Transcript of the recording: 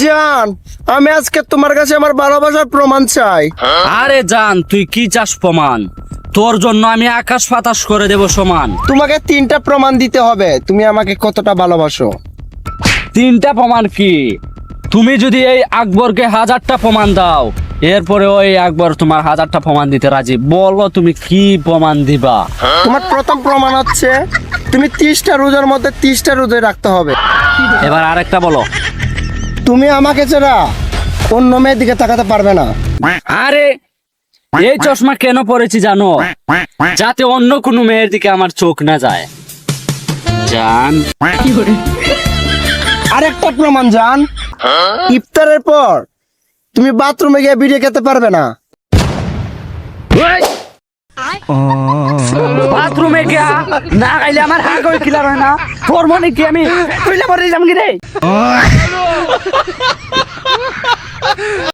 জান, আমি আজকে তোমার কাছে আমার ভালোবাসার প্রমাণ চাই। আরে জান, তুই কি চাস প্রমাণ? তোর জন্য আমি আকাশ বাতাস করে দেব সমান। তোমাকে 3টা প্রমাণ দিতে হবে তুমি আমাকে কতটা ভালোবাসো। 3টা প্রমাণ কি? তুমি যদি এই আকবরকে 1000টা প্রমাণ দাও, এরপরে ওই আকবর তোমার 1000টা প্রমাণ দিতে রাজি। বলো তুমি কি প্রমাণ দিবা? তোমার প্রথম প্রমাণ হচ্ছে তুমি 30টা রোজার মধ্যে 30টা রোজা রাখতে হবে। এবার আরেকটা বলো। তুমি আমাকে ছাড়া অন্য মেয়ের দিকে তাকাতে পারবে না। আরে এই চশমা কেন পরেছি জানো? যাতে অন্য কোনো মেয়ের দিকে আমার চোখ না যায়। জান, আরেকটা প্রমাণ জান, ইফতারের পর তুমি বাথরুমে গিয়ে বিড়ি খেতে পারবে না। বাথরুমে গিয়া না খাইলে আমার হাগ হয়ে কিলার হয় না। তোর মনে কি আমি কইলে পরে যাম কি রে?